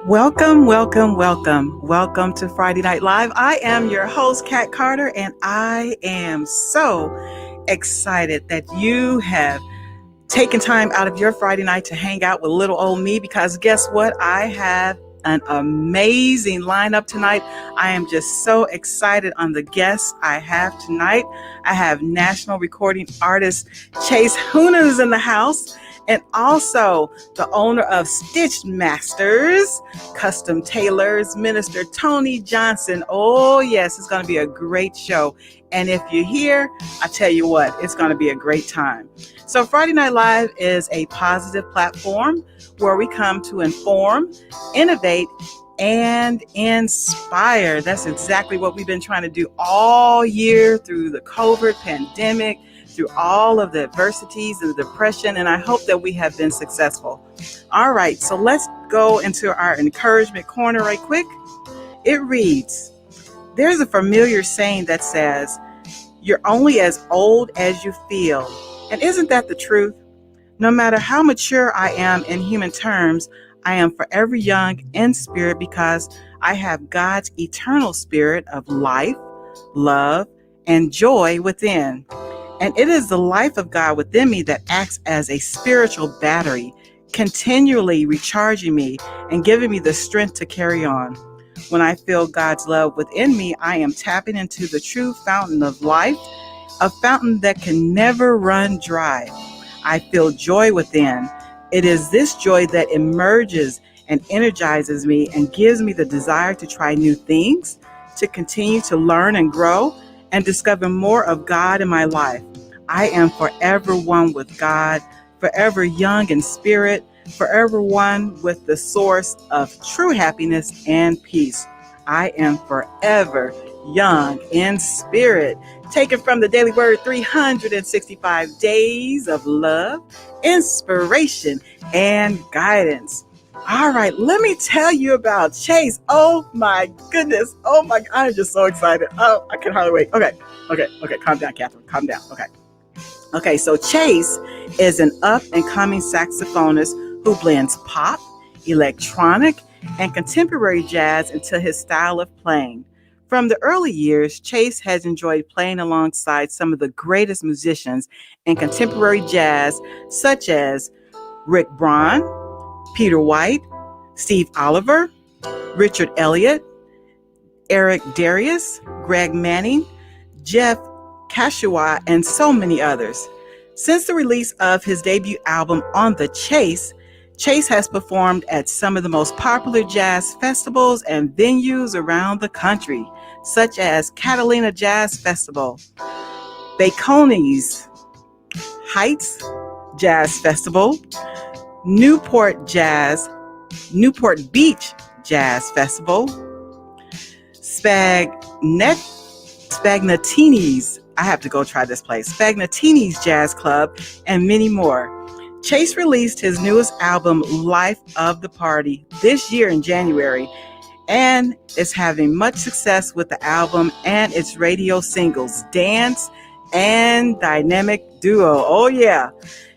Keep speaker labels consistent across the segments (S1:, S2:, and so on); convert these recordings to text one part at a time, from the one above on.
S1: Welcome, welcome, welcome. Welcome to Friday Night Live. I am your host, Kat Carter, and I am so excited that you have taken time out of your Friday night to hang out with little old me, because guess what? I have an amazing lineup tonight. I am just so excited on the guests I have tonight. I have national recording artist Chase Huna is in the house, and also the owner of Stitchmasters Custom Tailors, Minister Tony Johnson. Oh yes, it's going to be a great show. And if you're here, I tell you what, it's going to be a great time. So Friday Night Live is a positive platform where we come to inform, innovate, and inspire. That's exactly what we've been trying to do all year through the COVID pandemic, through all of the adversities and the depression, and I hope that we have been successful. All right, so let's go into our encouragement corner right quick. It reads, there's a familiar saying that says, you're only as old as you feel. And isn't that the truth? No matter how mature I am in human terms, I am forever young in spirit because I have God's eternal spirit of life, love, and joy within. And it is the life of God within me that acts as a spiritual battery, continually recharging me and giving me the strength to carry on. When I feel God's love within me, I am tapping into the true fountain of life, a fountain that can never run dry. I feel joy within. It is this joy that emerges and energizes me and gives me the desire to try new things, to continue to learn and grow, and discover more of God in my life. I am forever one with God, forever young in spirit, forever one with the source of true happiness and peace. I am forever young in spirit. Taken from the Daily Word, 365 days of love, inspiration, and guidance. All right, let me tell you about Chase. Oh my goodness. Oh my, I'm just so excited. Oh, I can hardly wait. Okay. Calm down, Catherine. Calm down. Okay, so Chase is an up-and-coming saxophonist who blends pop, electronic, and contemporary jazz into his style of playing. From the early years, Chase has enjoyed playing alongside some of the greatest musicians in contemporary jazz, such as Rick Braun, Peter White, Steve Oliver, Richard Elliott, Eric Darius, Greg Manning, Jeff Kashiwa, and so many others. Since the release of his debut album On the Chase, Chase has performed at some of the most popular jazz festivals and venues around the country, such as Catalina Jazz Festival, Baconese Heights Jazz Festival, Newport Beach Jazz Festival, Spagnatini's, I have to go try this place, Spagnatini's Jazz Club, and many more. Chase released his newest album, Life of the Party, this year in January, and is having much success with the album and its radio singles, Dance and Dynamic Duo. Oh yeah.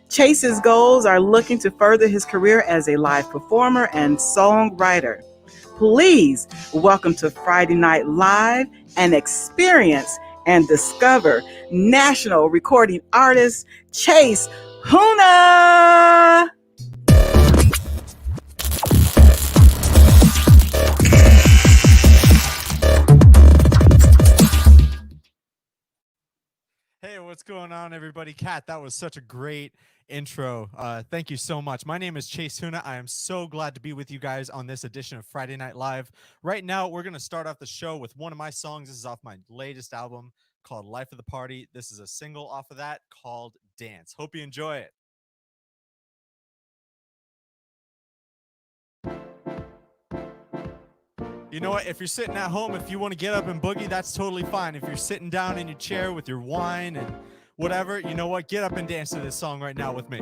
S1: Chase's goals are looking to further his career as a live performer and songwriter. Please welcome to Friday Night Live and experience and discover national recording artist Chase Huna.
S2: Hey, what's going on, everybody? Kat, that was such a great intro. Thank you so much. My name is Chase Huna. I am so glad to be with you guys on this edition of Friday Night Live. Right now, we're going to start off the show with one of my songs. This is off my latest album called Life of the Party. This is a single off of that called Dance. Hope you enjoy it. You know what? If you're sitting at home, if you want to get up and boogie, that's totally fine. If you're sitting down in your chair with your wine and whatever, you know what? Get up and dance to this song right now with me.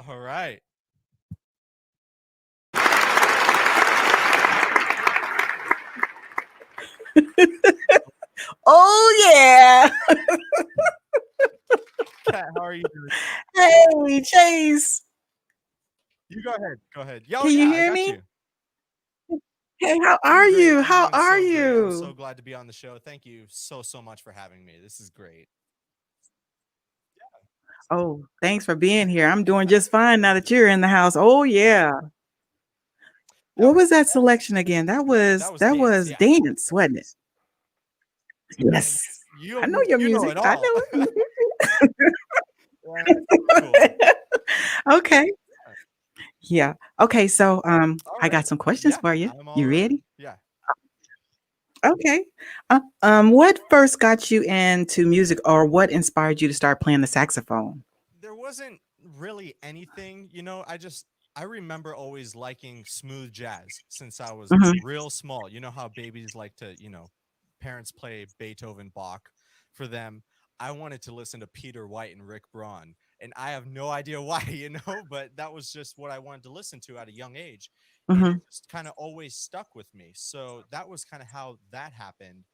S2: All right.
S1: Oh yeah.
S2: Kat, how are you doing?
S1: Hey, Chase.
S2: You go ahead. Go ahead. Yeah, oh
S1: Can you
S2: yeah, I
S1: hear
S2: got
S1: me?
S2: you.
S1: Hey, how
S2: I'm
S1: are
S2: great.
S1: you?
S2: I'm
S1: How
S2: doing
S1: are
S2: so great. I'm
S1: you?
S2: so glad to be on the show. Thank you so much for having me. This is great.
S1: Oh, thanks for being here. I'm doing just fine now that you're in the house. Oh yeah.
S2: That
S1: What
S2: was
S1: was that selection again? That
S2: that
S1: was
S2: was
S1: that
S2: dance.
S1: was
S2: Yeah.
S1: dance, wasn't it?
S2: Yeah,
S1: Yes. I know
S2: you
S1: your
S2: you know
S1: music.
S2: it
S1: I
S2: all.
S1: know
S2: Yeah, that's so cool.
S1: it. Okay.
S2: Yeah.
S1: Yeah. Okay, so
S2: All
S1: I
S2: right.
S1: got some questions
S2: Yeah,
S1: for you.
S2: I'm all
S1: You
S2: ready.
S1: ready?
S2: Yeah.
S1: Okay. What first got you into music or what inspired you to start playing the saxophone?
S2: There wasn't really anything, I remember always liking smooth jazz since I was
S1: Mhm.
S2: real small. You know how babies like to, parents play Beethoven, Bach for them. I wanted to listen to Peter White and Rick Braun, and I have no idea why, but that was just what I wanted to listen to at a young age, and it
S1: Mhm.
S2: just kind of always stuck with me. So that was kind of how that happened.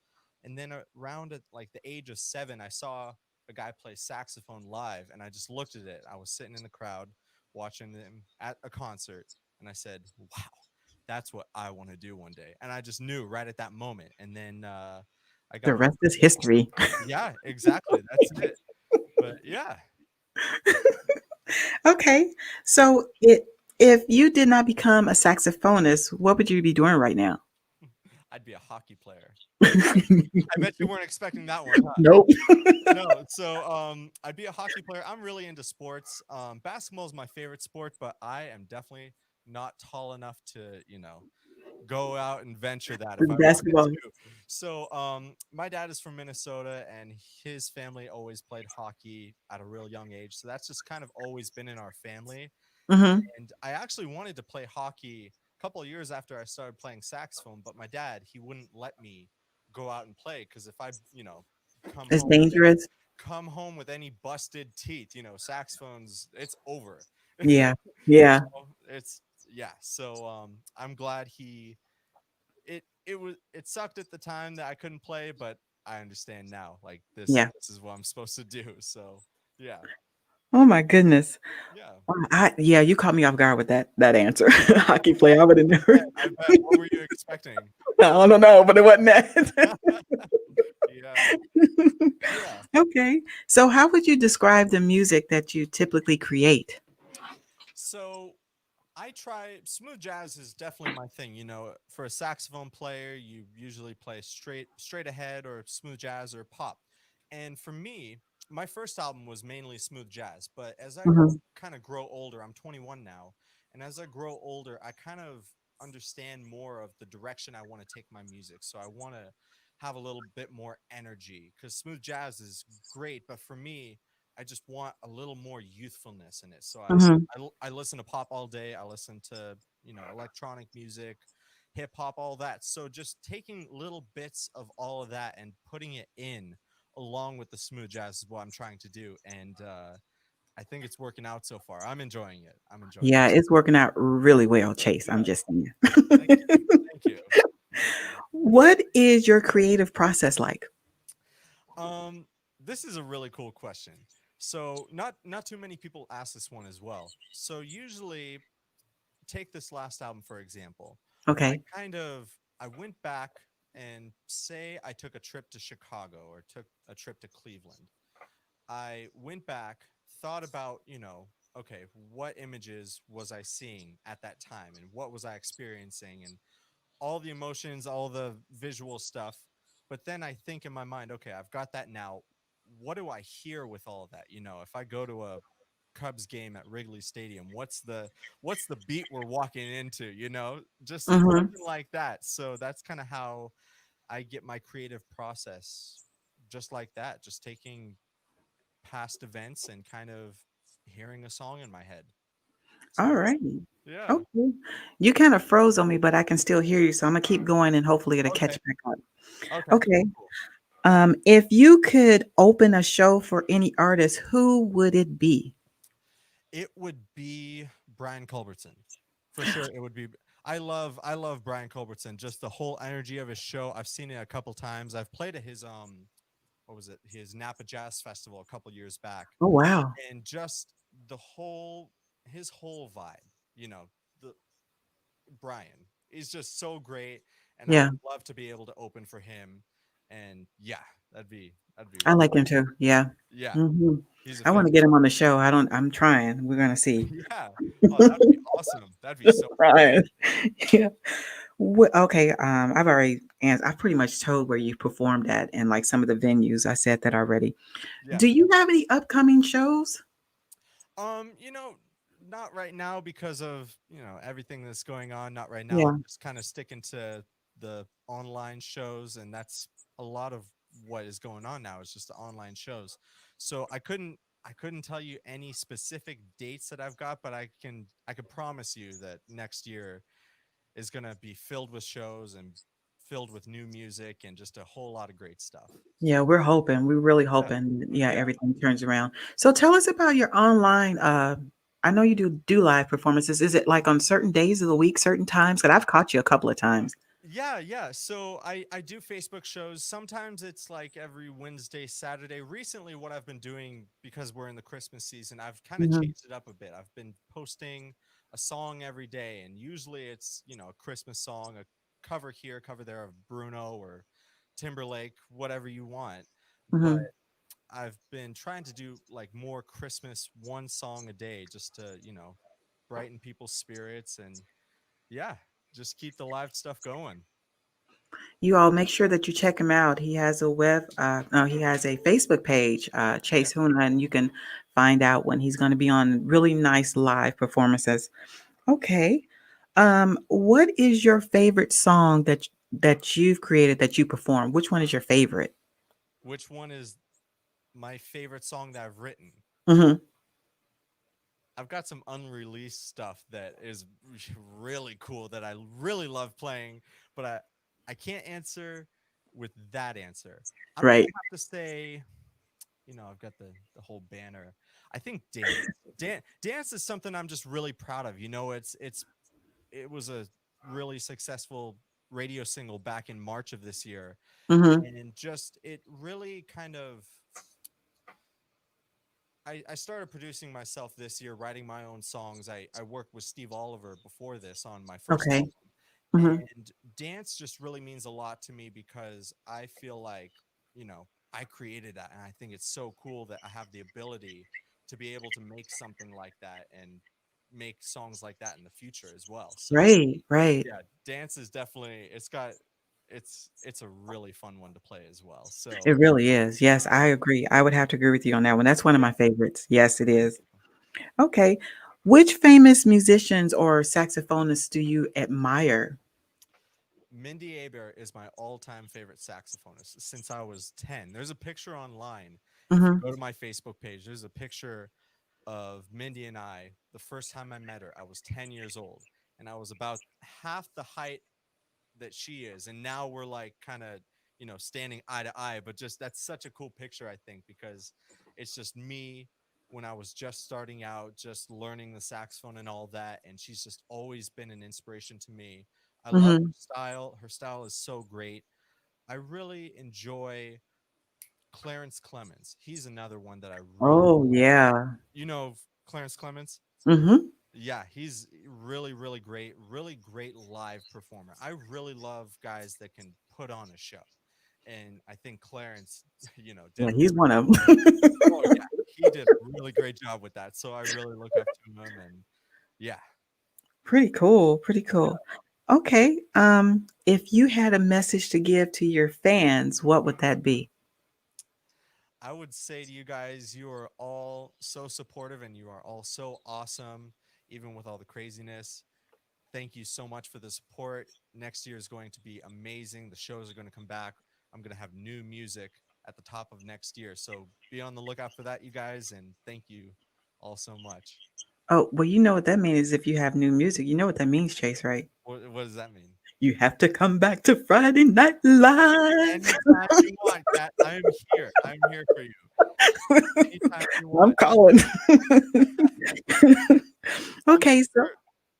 S2: And then around at like the age of 7, I saw a guy play saxophone live, and I just looked at it. I was sitting in the crowd watching him at a concert, and I said, wow, that's what I want to do one day. And I just knew right at that moment. And then I
S1: The
S2: got
S1: rest is
S2: really,
S1: history.
S2: yeah, exactly, that's it. But yeah.
S1: Okay. So if you did not become a saxophonist, what would you be doing right now?
S2: I'd be a hockey player. I bet you weren't expecting that one, huh?
S1: Nope.
S2: No, so I'd be a hockey player. I'm really into sports. Basketball is my favorite sport, but I am definitely not tall enough to, go out and venture that if I wanted
S1: Basketball.
S2: to. So my dad is from Minnesota, and his family always played hockey at a real young age. So that's just kind of always been in our family.
S1: Mhm.
S2: And I actually wanted to play hockey a couple of years after I started playing saxophone, but my dad, he wouldn't let me go out and play because if I, come
S1: It's
S2: home with any
S1: dangerous.
S2: busted teeth, saxophones, it's over.
S1: Yeah. Yeah.
S2: So it's yeah. So I'm glad it sucked at the time that I couldn't play, but I understand now. Like this
S1: Yeah.
S2: this is what I'm supposed to do. So yeah.
S1: Oh my goodness.
S2: Yeah.
S1: Yeah, you caught me off guard with that answer. Hockey player, I would have
S2: bet.
S1: never.
S2: I bet. What were you expecting?
S1: I don't know, but it wasn't that.
S2: Yeah. Yeah.
S1: Okay. So how would you describe the music that you typically create?
S2: So I try smooth jazz is definitely my thing. For a saxophone player, you usually play straight ahead or smooth jazz or pop. And for me, my first album was mainly smooth jazz, but as I
S1: Mhm.
S2: kind of grow older, I'm 21 now, and as I grow older, I kind of understand more of the direction I want to take my music. So I want to have a little bit more energy cuz smooth jazz is great, but for me, I just want a little more youthfulness in it. So
S1: Mhm.
S2: I listen to pop all day. I listen to, electronic music, hip hop, all that. So just taking little bits of all of that and putting it in along with the smooth jazz is what I'm trying to do. And I think it's working out so far. I'm enjoying it. I'm enjoying
S1: Yeah,
S2: it.
S1: it's working out really well, Chase. I'm
S2: Yeah.
S1: just saying.
S2: Thank you. Thank you.
S1: What is your creative process like?
S2: Um, this is a really cool question. So not too many people ask this one as well. So usually take this last album for example. I
S1: Okay.
S2: kind of I went back and say I took a trip to Chicago or took a trip to Cleveland. I went back, thought about, okay, what images was I seeing at that time and what was I experiencing and all the emotions, all the visual stuff. But then I think in my mind, okay, I've got that now. What do I hear with all of that? If I go to a Cubs game at Wrigley Stadium, what's the beat we're walking into, Just
S1: Mm-hmm.
S2: something like that. So that's kind of how I get my creative process just like that, just taking past events and kind of hearing a song in my head. So
S1: All
S2: yeah.
S1: right.
S2: Yeah.
S1: Okay. You kind of froze on me, but I can still hear you. So I'm gonna keep going and hopefully it'll catch
S2: Okay.
S1: back up.
S2: Okay.
S1: Okay.
S2: Cool. Cool.
S1: If you could open a show for any artist, who would it be?
S2: It would be Brian Culbertson. For sure it would be. I love Brian Culbertson, just the whole energy of his show. I've seen it a couple times. I've played at his what was it? His Napa Jazz Festival a couple years back.
S1: Oh wow.
S2: And just the whole his whole vibe, the Brian is just so great and I
S1: Yeah,
S2: would love to be able to open for him. And yeah, that'd be
S1: I
S2: really
S1: like him too. Yeah.
S2: yeah,
S1: Hmm.
S2: he's a
S1: I want to get
S2: fantastic.
S1: him on the show. I don't. I'm trying. We're gonna see.
S2: Yeah. Oh, that'd be awesome. That'd be so cool.
S1: Trying. Yeah. Okay. I've already answered. I've pretty much told where you performed at and like some of the venues. I said that already.
S2: Yeah.
S1: Do you have any upcoming shows?
S2: Um, you know, not right now because of, everything that's going on. Not right now. I'm
S1: Yeah.
S2: just kind of sticking to the online shows, and that's a lot of what is going on now is just the online shows. So I couldn't tell you any specific dates that I've got, but I could promise you that next year is going to be filled with shows and filled with new music and just a whole lot of great stuff.
S1: Yeah,
S2: So,
S1: we're hoping. We're really
S2: yeah.
S1: hoping. Yeah,
S2: Yeah.
S1: everything turns around. So tell us about your online. I know you do live performances. Is it like on certain days of the week, certain times? Because I've caught you a couple of times.
S2: Yeah, yeah. So I do Facebook shows. Sometimes it's like every Wednesday, Saturday. Recently, what I've been doing because we're in the Christmas season, I've kind of
S1: Hmm.
S2: changed it up a bit. I've been posting a song every day, and usually it's a Christmas song, a cover here, cover there of Bruno or Timberlake, whatever you want. But
S1: Hmm.
S2: I've been trying to do like more Christmas one song a day, just to brighten people's spirits and yeah, just keep the live stuff going.
S1: You all make sure that you check him out. He has a no, he has a Facebook page,
S2: Okay.
S1: Chase Huna, and you can find out when he's going to be on really nice live performances. Okay. What is your favorite song that you've created that you perform? Which one is your favorite?
S2: Which one is my favorite song that I've written?
S1: Hmm.
S2: I've got some unreleased stuff that is really cool that I really love playing, but I can't answer with that answer. I'm gonna
S1: Right.
S2: have to say, I've got the whole banner. I think dance. Dance is something I'm just really proud of. It was a really successful radio single back in March of this year,
S1: Hmm.
S2: and just it really kind of I started producing myself this year, writing my own songs. I worked with Steve Oliver before this on my first
S1: Okay.
S2: album.
S1: Hmm.
S2: And dance just really means a lot to me because I feel like, I created that. And I think it's so cool that I have the ability to be able to make something like that and make songs like that in the future as well. So
S1: Right. Right.
S2: yeah, dance is definitely it's a really fun one to play as well. So
S1: It really is. Yes, I agree. I would have to agree with you on that one. That's one of
S2: yeah,
S1: my favorites. Yes, it
S2: thank
S1: is.
S2: you.
S1: Okay. Which famous musicians or saxophonists do you admire?
S2: Mindy Aber is my all-time favorite saxophonist since I was 10. There's a picture online. If you
S1: Hmm.
S2: go to my Facebook page, there's a picture of Mindy and I. The first time I met her, I was 10 years old, and I was about half the height that she is. And now we're like kind of, standing eye to eye, but just that's such a cool picture, I think, because it's just me when I was just starting out, just learning the saxophone and all that. And she's just always been an inspiration to me. I love her
S1: Hmm.
S2: style. Her style is so great. I really enjoy Clarence Clemens. He's another one that I really,
S1: Oh yeah.
S2: you know, Clarence Clemens.
S1: Hmm.
S2: Yeah, he's really really great live performer. I really love guys that can put on a show. And I think Clarence, did
S1: Yeah,
S2: a
S1: he's
S2: really
S1: one of them.
S2: oh yeah, he did a really great job with that. So I really look up to him and yeah.
S1: Pretty cool. Pretty cool. Okay. If you had a message to give to your fans, what would that be?
S2: I would say to you guys, you are all so supportive and you are all so awesome, even with all the craziness. Thank you so much for the support. Next year is going to be amazing. The shows are going to come back. I'm going to have new music at the top of next year. So be on the lookout for that, you guys. And thank you all so much.
S1: Oh, well, you know what that means. If you have new music, you know what that means, Chase, right?
S2: What does that mean?
S1: You have to come back to Friday Night Live.
S2: Anytime you want, Kat, I am here. I'm here for you. Anytime you
S1: I'm
S2: want.
S1: calling.
S2: I'll make
S1: Okay, so
S2: sure.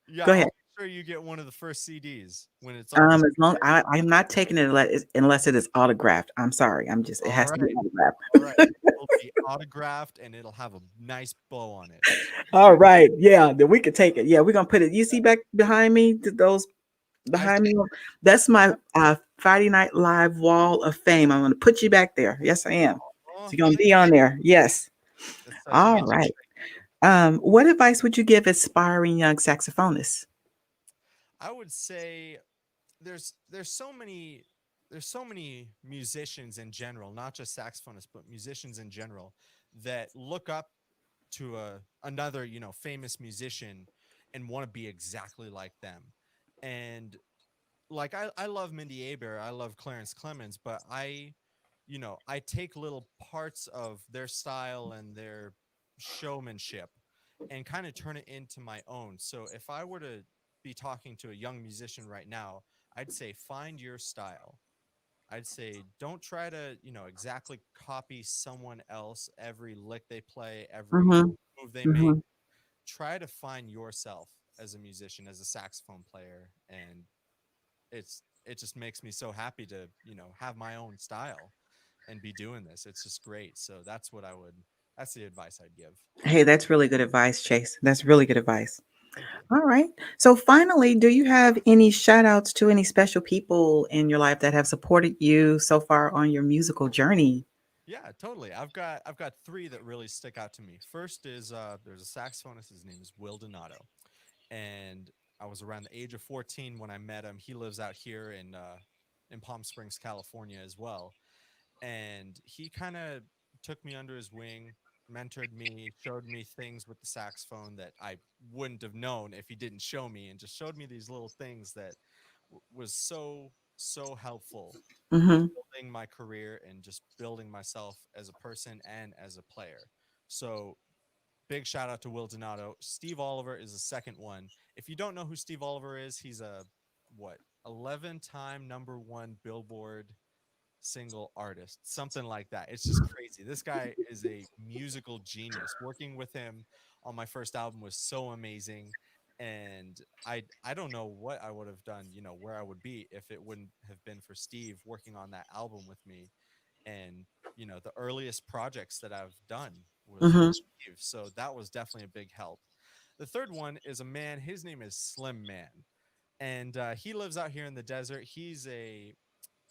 S2: Yeah,
S1: go ahead.
S2: I'll make sure you get one of the first CDs when it's all
S1: As long I'm not taking it unless it is autographed. I'm sorry. It
S2: all
S1: has to be
S2: right.
S1: autographed.
S2: All right. It will be autographed and it'll have a nice bow on it.
S1: All right. Yeah, then we could take it. Yeah, we're gonna put it. You see back behind me, those
S2: I
S1: behind
S2: see.
S1: me. That's my Friday Night Live wall of fame. I'm gonna put you back there. Yes, I am. So
S2: Oh,
S1: you're gonna
S2: thank
S1: be on there. Yes.
S2: It's such an
S1: All
S2: honor.
S1: right.
S2: Thank you.
S1: What advice would you give aspiring young saxophonists?
S2: I would say there's so many musicians in general, not just saxophonists, but musicians in general that look up to another, famous musician and want to be exactly like them. And like I love Mindy Aber, I love Clarence Clemens, but I take little parts of their style and their showmanship and kind of turn it into my own. So if I were to be talking to a young musician right now, I'd say find your style. I'd say don't try to, exactly copy someone else, every lick they play, every
S1: Mm-hmm.
S2: move they make.
S1: Mm-hmm.
S2: Try to find yourself as a musician, as a saxophone player, and it just makes me so happy to have my own style and be doing this. It's just great. So that's the advice I'd give.
S1: Hey, that's really good advice, Chase. That's really good advice.
S2: Thank you.
S1: All right. So finally, do you have any shout outs to any special people in your life that have supported you so far on your musical journey?
S2: Yeah, totally. I've got three that really stick out to me. First is there's a saxophonist. His name is Will Donato, and I was around the age of 14 when I met him. He lives out here in Palm Springs, California, as well. And he kind of took me under his wing, mentored me, showed me things with the saxophone that I wouldn't have known if he didn't show me, and just showed me these little things that was so helpful in
S1: Mm-hmm.
S2: building my career and just building myself as a person and as a player. So big shout out to Will Donato. Steve Oliver is the second one. If you don't know who Steve Oliver is, he's a what 11-time #1 Billboard single artist, something like that. It's just crazy. This guy is a musical genius. Working with him on my first album was so amazing. And I don't know what I would have done, where I would be if it wouldn't have been for Steve working on that album with me. And the earliest projects that I've done was
S1: Mm-hmm.
S2: with Steve. So that was definitely a big help. The third one is a man, his name is Slim Man. And he lives out here in the desert. He's a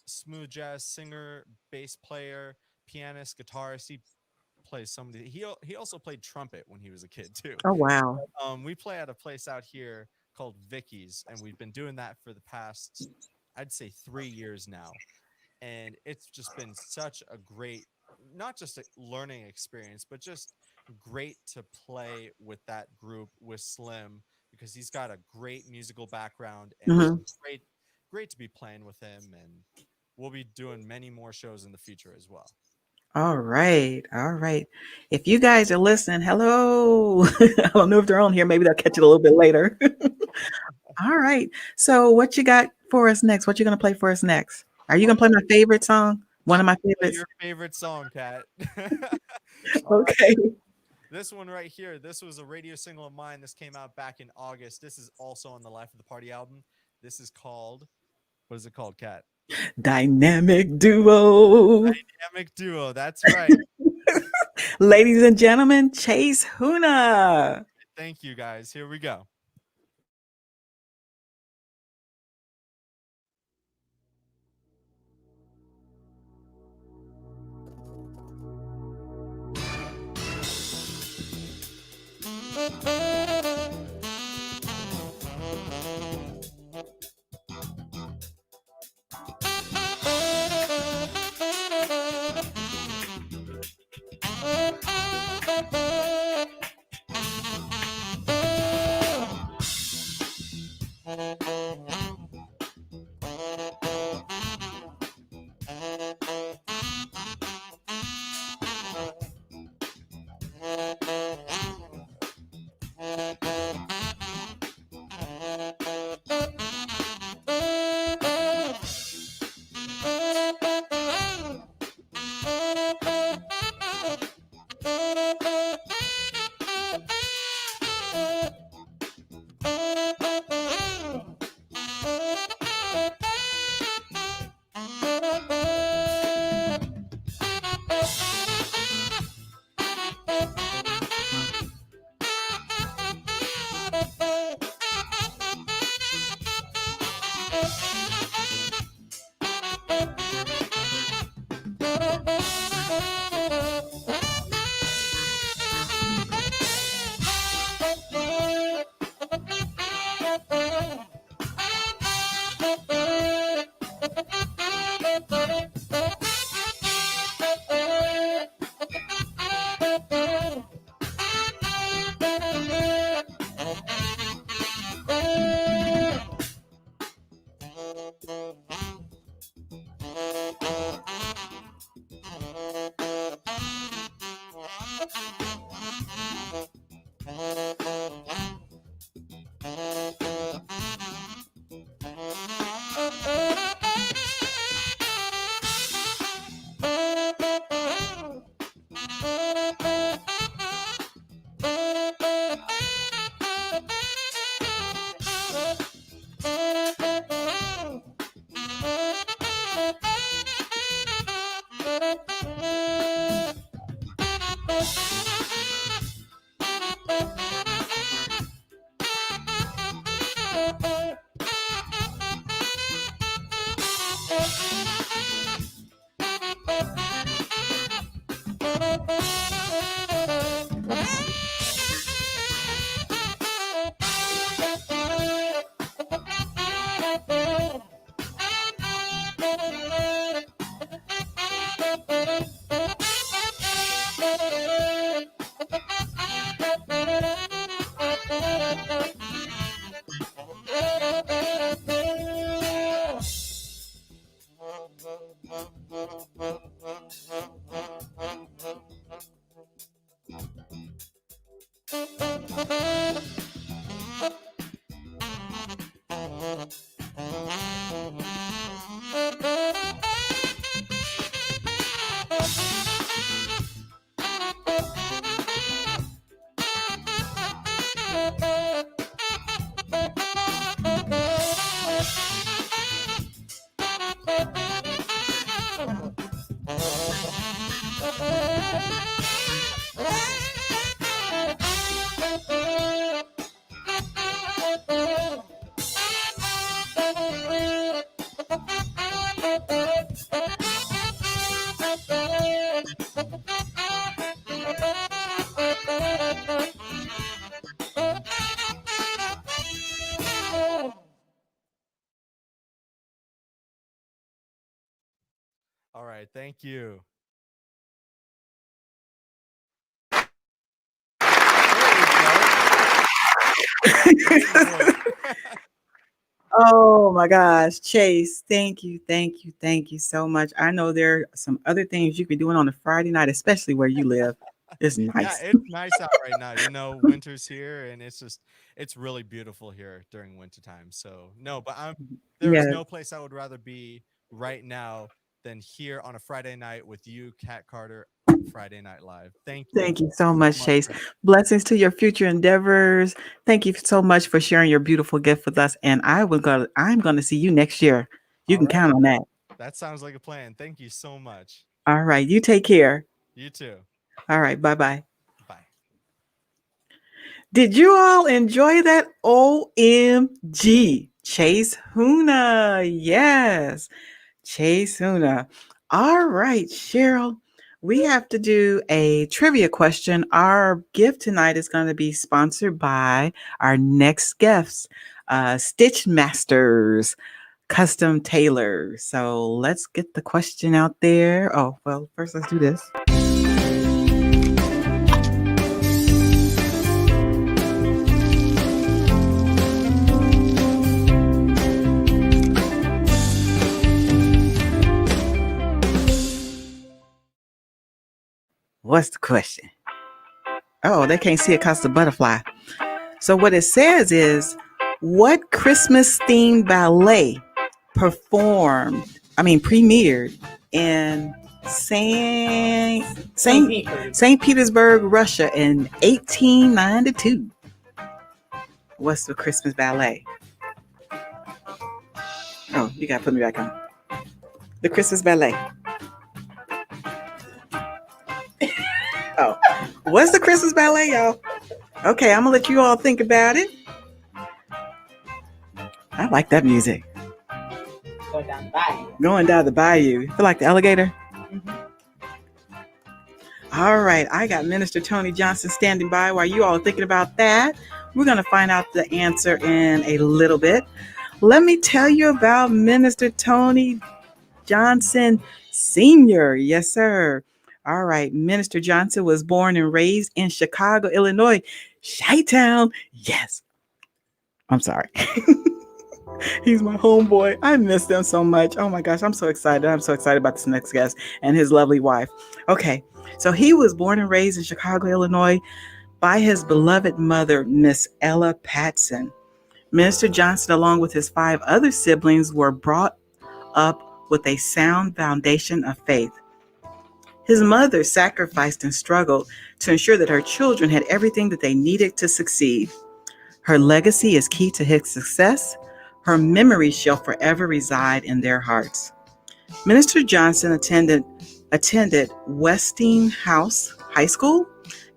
S2: smooth jazz singer, bass player, pianist, guitarist. He plays somebody. He also played trumpet when he was a kid too.
S1: Oh wow.
S2: We play at a place out here called Vicky's, and we've been doing that for the past, I'd say, 3 years now. And it's just been such a great, not just a learning experience, but just great to play with that group with Slim because he's got a great musical background and it's
S1: Mm-hmm.
S2: just great to be playing with him. And we'll be doing many more shows in the future as well.
S1: All right. All right. If you guys are listening, hello. I don't know if they're on here. Maybe they'll catch it a little bit later. All right. So what you got for us next? What you gonna play for us next? Are you
S2: All
S1: gonna play
S2: right,
S1: my favorite song? One
S2: I'm
S1: of my
S2: gonna play
S1: favorites.
S2: your favorite song, Kat. All right,
S1: Okay.
S2: This one right here, this was a radio single of mine. This came out back in August. This is also on the Life of the Party album. This is called, what is it called, Kat?
S1: Dynamic duo.
S2: Dynamic Duo. That's right.
S1: Ladies and gentlemen, Chase Huna.
S2: Thank you, guys. Here we go. All right. Thank you.
S1: Oh my gosh, Chase, thank you, thank you, thank you so much. I know there are some other things you could be doing on a Friday night, especially where you live. It's
S2: Yeah,
S1: nice.
S2: it's nice out right now. Winter's here and it's really beautiful here during winter time. So, no, but there is
S1: Yeah.
S2: no place I would rather be right now than here on a Friday night with you, Kat Carter. Friday Night Live. Thank you
S1: Thank you so
S2: so
S1: much,
S2: much
S1: Chase.
S2: for
S1: Blessings to your future endeavors. Thank you so much for sharing your beautiful gift with us. And I'm going to see you next year. You
S2: All
S1: can
S2: right.
S1: count on that.
S2: That sounds like a plan. Thank you so much.
S1: All right. You take care.
S2: You too.
S1: All right. Bye bye.
S2: Bye.
S1: Did you all enjoy that? OMG. Chase Huna. Yes. Chase Huna. All right, Cheryl. We have to do a trivia question. Our gift tonight is going to be sponsored by our next guests, Stitchmasters Custom Tailor. So let's get the question out there. Oh, well, first let's do this. What's the question? Oh, they can't see it because the butterfly. So what it says is, what Christmas themed ballet premiered in Saint Petersburg, Russia in 1892? What's the Christmas ballet? Oh, you gotta put me back on. The Christmas ballet. Oh, what's the Christmas ballet, y'all? Okay, I'm gonna let you all think about it. I like that music.
S3: Going down the bayou.
S1: Going down the bayou. Feel like the alligator? Mm-hmm. All right, I got Minister Tony Johnson standing by while you all are thinking about that. We're going to find out the answer in a little bit. Let me tell you about Minister Tony Johnson Sr. Yes, sir. All right, Minister Johnson was born and raised in Chicago, Illinois. Chi-Town. Yes. I'm sorry. He's my homeboy. I miss them so much. Oh my gosh, I'm so excited. I'm so excited about this next guest and his lovely wife. Okay, so he was born and raised in Chicago, Illinois by his beloved mother, Miss Ella Patson. Minister Johnson, along with his 5 other siblings, were brought up with a sound foundation of faith. His mother sacrificed and struggled to ensure that her children had everything that they needed to succeed. Her legacy is key to his success. Her memories shall forever reside in their hearts. Minister Johnson attended Westinghouse High School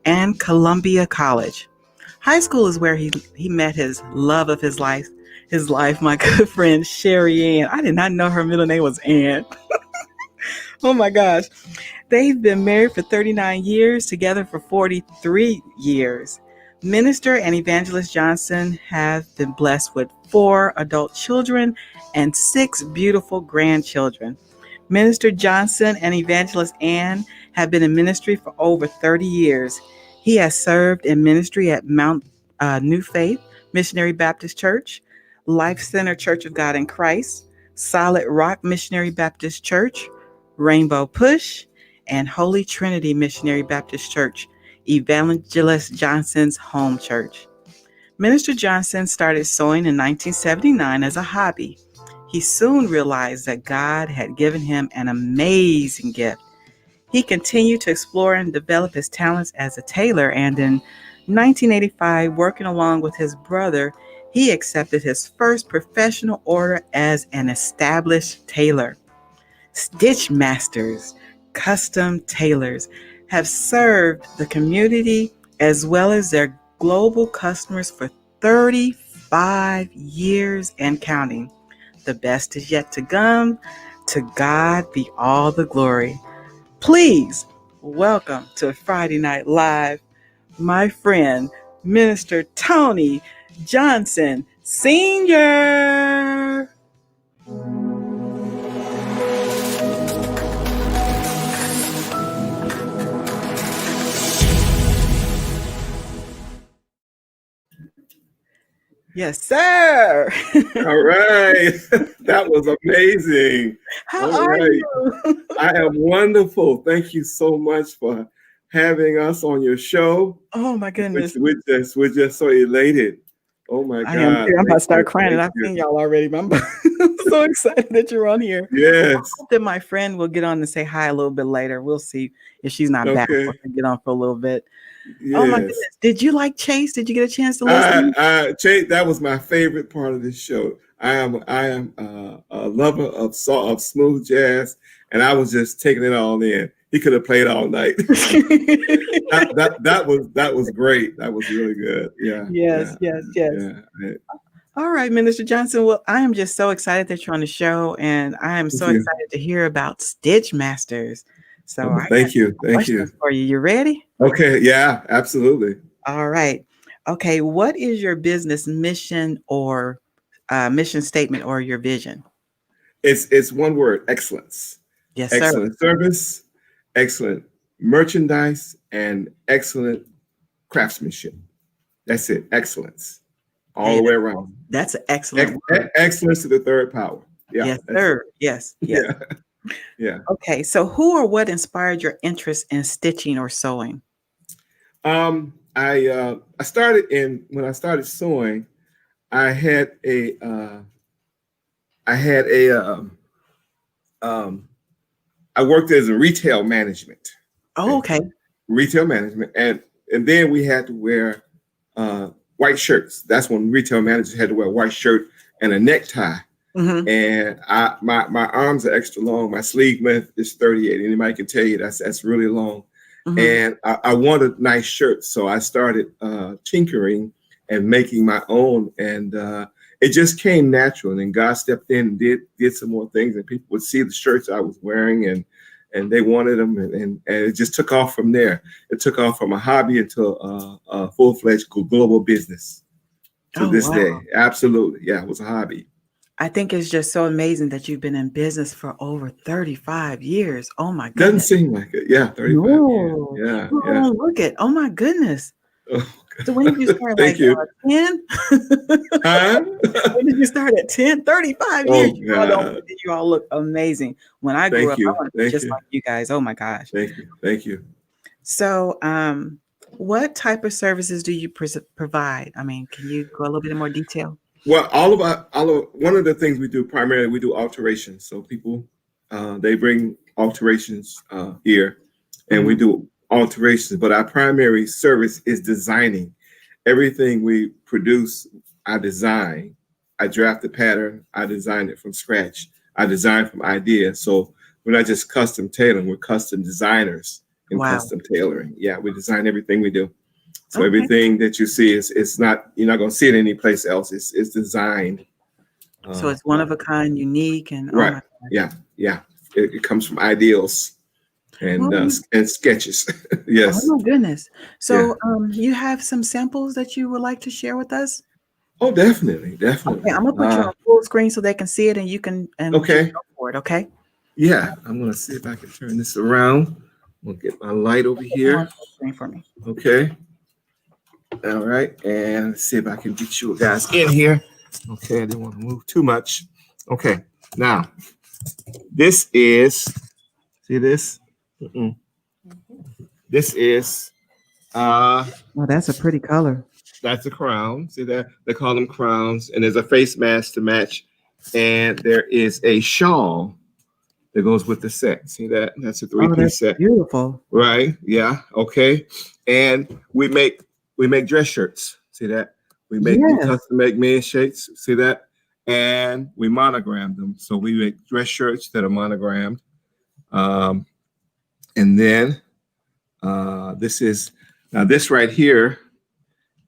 S1: and Columbia College. High school is where he met his love of his life, my good friend Sherry Ann. I did not know her middle name was Ann. Oh my gosh. They've been married for 39 years, together for 43 years. Minister and Evangelist Johnson have been blessed with 4 adult children and 6 beautiful grandchildren. Minister Johnson and Evangelist Ann have been in ministry for over 30 years. He has served in ministry at Mount New Faith Missionary Baptist Church, Life Center Church of God in Christ, Solid Rock Missionary Baptist Church, Rainbow Push, and Holy Trinity Missionary Baptist Church, Evangelist Johnson's home church. Minister Johnson started sewing in 1979 as a hobby. He soon realized that God had given him an amazing gift. He continued to explore and develop his talents as a tailor, and in 1985, working along with his brother, he accepted his first professional order as an established tailor. Stitchmasters, custom tailors, have served the community as well as their global customers for 35 years and counting. The best is yet to come. To God be all the glory. Please welcome to Friday Night Live, my friend, Minister Tony Johnson Sr. Yes, sir.
S4: All right. That was amazing.
S1: How
S4: All
S1: are
S4: right.
S1: you?
S4: I am wonderful. Thank you so much for having us on your show.
S1: Oh my goodness.
S4: We're just so elated. Oh my
S1: I am
S4: God.
S1: too. I'm about to
S4: Thank
S1: start
S4: you.
S1: crying, and
S4: Thank
S1: I've
S4: you.
S1: seen y'all already. But I'm so excited that you're on here. I
S4: Yes.
S1: hope that my friend will get on and say hi a little bit later. We'll see if she's not back.
S4: Okay.
S1: We'll get on for a little bit. Oh my
S4: Yes.
S1: goodness. Did you like Chase? Did you get a chance to listen?
S4: Chase, that was my favorite part of this show. I am a lover of smooth jazz, and I was just taking it all in. He could have played all night. that was great. That was really good. Yeah.
S1: Yes, yes, yes.
S4: Yeah.
S1: All right, Minister Johnson. Well, I am just so excited that you're on the show, and I am so excited to hear about Stitchmasters. So I
S4: thank you. Thank you.
S1: For you. You ready?
S4: Okay. Yeah, absolutely.
S1: All right. Okay. What is your business mission or mission statement or your vision?
S4: It's one word: excellence.
S1: Yes, sir.
S4: Excellent service, excellent merchandise, and excellent craftsmanship. That's it. Excellence. All the way around.
S1: That's an excellent
S4: excellence to the third power. Yeah.
S1: Yes, sir. Yes.
S4: Yeah. Yeah.
S1: Okay. So who or what inspired your interest in stitching or sewing?
S4: I started when I started sewing, I had I worked as a retail management.
S1: Oh, okay.
S4: Retail management. And then we had to wear white shirts. That's when retail managers had to wear a white shirt and a necktie. Mm-hmm. And my arms are extra long. My sleeve length is 38. Anybody can tell you that's really long. Mm-hmm. And I wanted nice shirts. So I started tinkering and making my own. And it just came natural. And then God stepped in and did some more things. And people would see the shirts I was wearing and they wanted them. And it just took off from there. It took off from a hobby into a full-fledged global business to this day. Absolutely. Yeah, it was a hobby.
S1: I think it's just so amazing that you've been in business for over 35 years. Oh my goodness.
S4: Doesn't seem like it. Yeah, 35 years. Yeah.
S1: Oh, look at, oh my goodness. Oh, so when did you start?
S4: Thank you.
S1: 10?
S4: Huh?
S1: When did you start at 10? 35 years. You all look amazing. When I grew up, I wanted to be just like you guys. Oh my gosh.
S4: Thank you. Thank you.
S1: So what type of services do you provide? I mean, can you go a little bit in more detail?
S4: Well, one of the things we do primarily, we do alterations. So people, they bring alterations here, and we do alterations. But our primary service is designing. Everything we produce, I design. I draft the pattern. I design it from scratch. I design from ideas. So we're not just custom tailoring. We're custom designers in custom tailoring. Yeah, we design everything we do. So everything that you see it's not, you're not going to see it anyplace else. It's designed.
S1: So it's one of a kind, unique, and
S4: right. Yeah. It comes from ideals and sketches. Yes.
S1: Oh my goodness. So you have some samples that you would like to share with us?
S4: Oh, definitely. Okay,
S1: I'm gonna put you on full screen so they can see it and you can go for it. Okay.
S4: Yeah, I'm gonna see if I can turn this around. I'm gonna get my light over here.
S1: Screen for me.
S4: Okay. All right, and let's see if I can get you guys in here. Okay, I didn't want to move too much. Okay, now this is, see this? This is
S1: oh, that's a pretty color.
S4: That's a crown. See that? They call them crowns, and there's a face mask to match, and there is a shawl that goes with the set. See that? That's a three-piece set.
S1: Beautiful.
S4: Right? Yeah. Okay. And we make dress shirts. See that? We make custom make men's shirts. See that? And we monogram them. So we make dress shirts that are monogrammed. And then this right here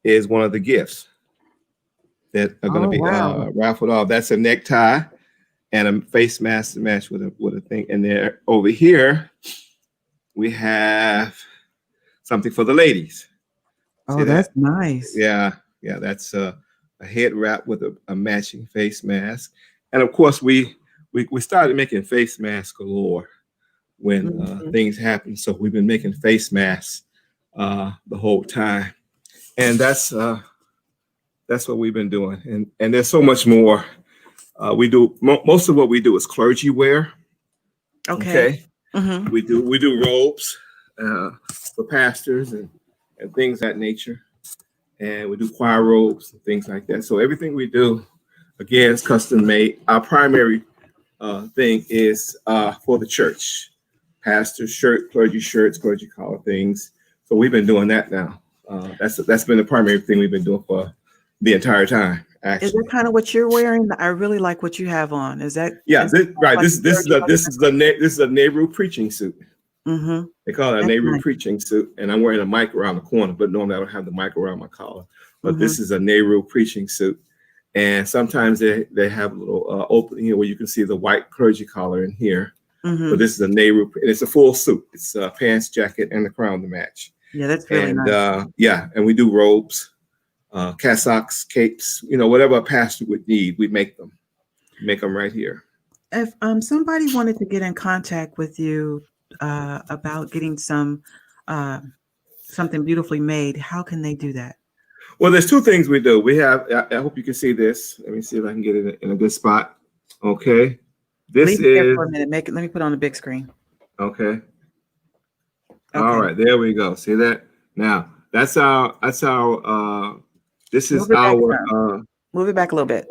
S4: is one of the gifts that are going to be raffled off. That's a necktie and a face mask to match with a thing. And there over here we have something for the ladies.
S1: Oh, that's nice.
S4: Yeah, that's a head wrap with a matching face mask. And of course, we started making face masks galore when things happen. So we've been making face masks the whole time, and that's what we've been doing. And there's so much more. We do most of what we do is clergy wear. Okay. Mm-hmm. We do robes for pastors and things of that nature, and we do choir robes and things like that. So everything we do Again, it's custom made. Our primary thing is for the church, pastor shirt, clergy shirts, clergy collar things. So we've been doing that now. That's been the primary thing we've been doing for the entire time. Actually,
S1: Is that kind of what you're wearing? I really like what you have on. Is that?
S4: yeah,
S1: is
S4: this, right.
S1: like
S4: This is a Nehru preaching suit.
S1: Mm-hmm.
S4: They call it a
S1: That's
S4: Nehru
S1: nice.
S4: preaching suit, and I'm wearing a mic around the corner, but normally I don't have the mic around my collar. But
S1: Mm-hmm.
S4: this is a Nehru preaching suit, and sometimes they have a little opening here where you can see the white clergy collar in here.
S1: Mm-hmm.
S4: But this is a Nehru, and it's a full suit. It's pants, jacket, and the crown to match.
S1: Yeah, that's really
S4: And
S1: nice.
S4: yeah, and we do robes, cassocks, capes, whatever a pastor would need, we make them. Make them right here.
S1: If somebody wanted to get in contact with you about getting something beautifully made, how can they do that?
S4: Well, there's two things we do. We have, I hope you can see this. Let me see if I can get it in a good spot. Okay. This
S1: Leave it there
S4: is,
S1: for a minute. Let me put it on the big screen.
S4: okay. All right, there we go. See that? Now, this is
S1: Move it back
S4: our,
S1: Move it back a little bit.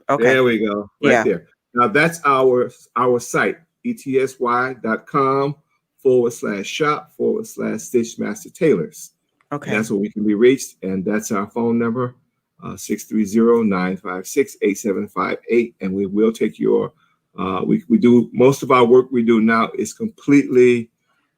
S1: Okay.
S4: there we go. Right
S1: Yeah.
S4: there. Now, that's our site, etsy.com/shop/Stitchmaster Tailors.
S1: Okay.
S4: And that's where we can be reached. And that's our phone number, 630-956-8758. And we will take your, we do, most of our work we do now is completely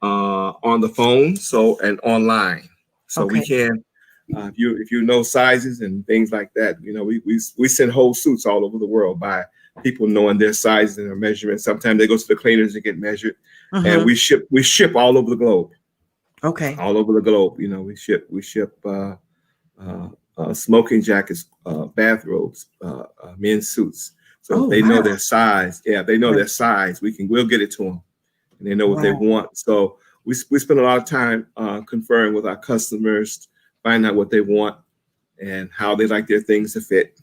S4: on the phone, and online. So
S1: Okay.
S4: we can, if you know sizes and things like that, we send whole suits all over the world by people knowing their sizes and their measurements. Sometimes they go to the cleaners and get measured, and we ship all over the globe.
S1: Okay.
S4: All over the globe. We ship smoking jackets, bathrobes, men's suits. So if they know their size, they know their size, we'll get it to them, and they know what they want. So we spend a lot of time conferring with our customers, find out what they want and how they like their things to fit,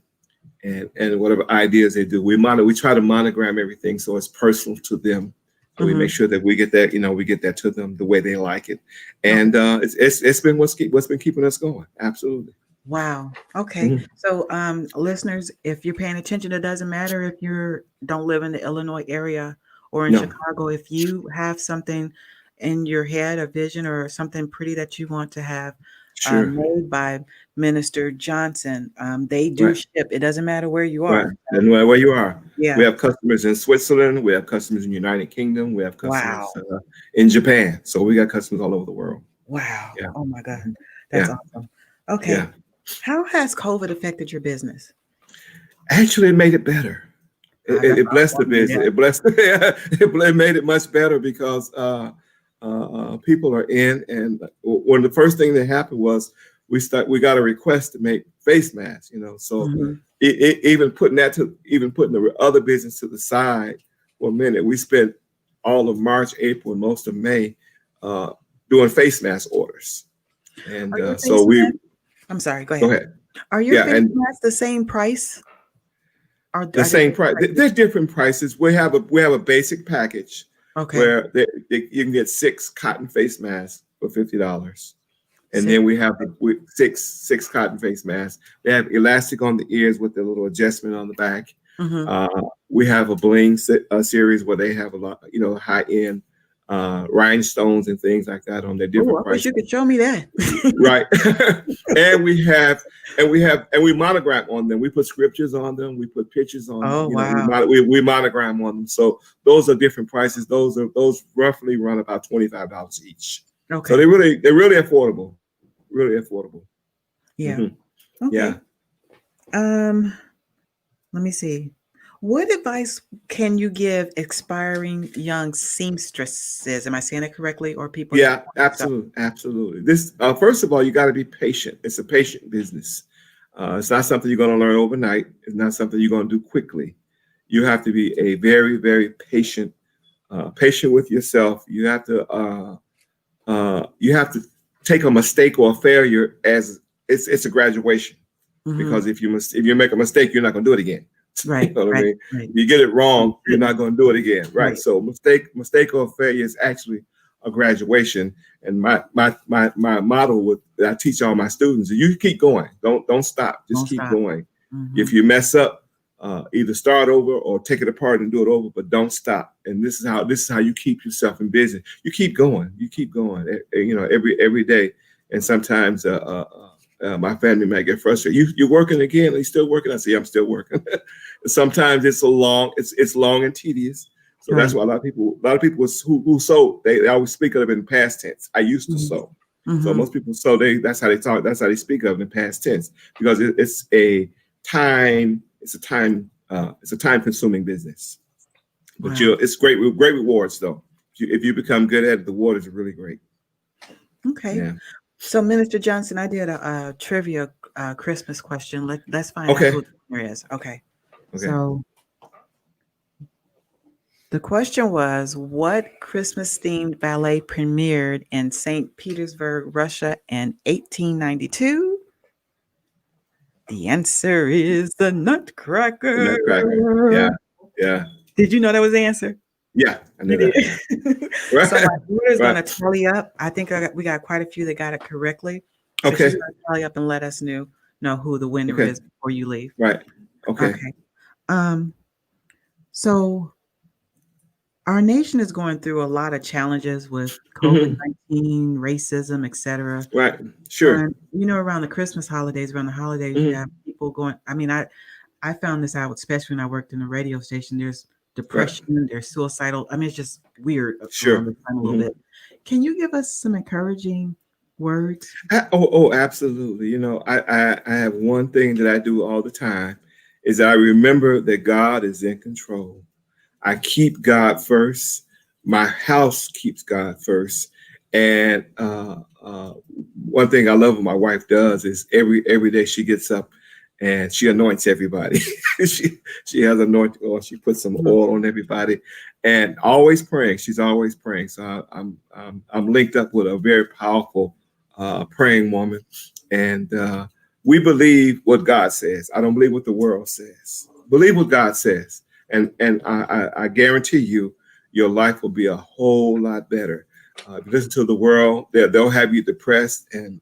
S4: and whatever ideas they do. We try to monogram everything so it's personal to them. So we make sure that we get that, we get that to them the way they like it, and it's been what's been keeping us going. Absolutely.
S1: Wow. Okay.
S4: Mhm.
S1: So, listeners, if you're paying attention, it doesn't matter if you don't live in the Illinois area or in
S4: No.
S1: Chicago. If you have something in your head, a vision, or something pretty that you want to have
S4: Sure.
S1: made by Minister Johnson, they do
S4: Right.
S1: ship. It doesn't matter where you
S4: Right.
S1: are.
S4: Doesn't matter where you are.
S1: Yeah.
S4: We have customers in Switzerland. We have customers in the United Kingdom. We have customers in Japan. So we got customers all over the world.
S1: Wow.
S4: Yeah.
S1: Oh my God. That's awesome. Okay.
S4: Yeah.
S1: How has COVID affected your business?
S4: Actually, it made it better. It blessed the business.
S1: Yeah.
S4: It blessed. It made it much better because people are in, and one of the first things that happened was we got a request to make face masks. So even putting the other business to the side for a minute, we spent all of March, April, and most of May doing face mask orders, and so
S1: I'm sorry. Go
S4: Go
S1: ahead.
S4: ahead.
S1: Are your face
S4: and
S1: masks the same price?
S4: the same price. There's different prices. We have a basic package where you can get 6 cotton face masks for $50, and then we have six cotton face masks. They have elastic on the ears with a little adjustment on the back. We have a bling series where they have a lot, high end rhinestones and things like that on their different prices.
S1: I wish you could show me that.
S4: Right. and we monogram on them. We put scriptures on them. We put pictures on them.
S1: Wow.
S4: We monogram on them. So those are different prices. Those roughly run about $25 each.
S1: Okay.
S4: So they're really affordable. Really affordable.
S1: Yeah.
S4: Mm-hmm.
S1: Okay.
S4: Yeah.
S1: Let me see. What advice can you give aspiring young seamstresses? Am I saying it correctly? Or people?
S4: Yeah, absolutely. Absolutely. This, first of all, you got to be patient. It's a patient business. It's not something you're going to learn overnight. It's not something you're going to do quickly. You have to be a very, very patient with yourself. You have to take a mistake or a failure as it's a graduation, because if you make a mistake, you're not going to do it again.
S1: Right.
S4: You know what I mean?
S1: Right.
S4: If you get it wrong, you're not going to do it again. Right. So mistake or failure is actually a graduation. And my motto that I teach all my students is you keep going. Don't stop. Just keep going. If you mess up, either start over or take it apart and do it over, but don't stop. And this is how you keep yourself in business. You keep going. Every day. And sometimes my family might get frustrated. You're working again? Are you still working? I say, I'm still working. Sometimes it's long and tedious. So that's why a lot of people who sow, they always speak of it in past tense. I used to sow. So most people sow, that's how they talk. That's how they speak of it in past tense, because it's a time consuming business. But it's great rewards though. If you become good at it, the rewards are really great.
S1: Okay.
S4: Yeah.
S1: So Minister Johnson, I did a trivia Christmas question. Let's find out who the winner is. Okay. So the question was, what Christmas-themed ballet premiered in St. Petersburg, Russia in 1892? The answer is the Nutcracker.
S4: The Nutcracker. Yeah.
S1: Did you know that was the answer?
S4: Yeah, I knew that.
S1: So my daughter's going to tally up. I think we got quite a few that got it correctly. So she's going to tally up and let us know who the winner is before you leave.
S4: Right. Okay.
S1: So our nation is going through a lot of challenges with COVID-19, racism, etc.
S4: Right. Sure.
S1: Around the Christmas holidays, you have people going. I mean, I found this out, especially when I worked in a radio station. There's depression, there's suicidal. I mean, it's just weird.
S4: Sure.
S1: A little bit. Can you give us some encouraging words?
S4: Absolutely. I have one thing that I do all the time is I remember that God is in control. I keep God first. My house keeps God first. And one thing I love what my wife does is every day she gets up and she anoints everybody. she has anointing oil. She puts some oil on everybody, and always praying. She's always praying. So I'm linked up with a very powerful praying woman, and we believe what God says. I don't believe what the world says. Believe what God says, and I guarantee you, your life will be a whole lot better. If you listen to the world, they'll have you depressed and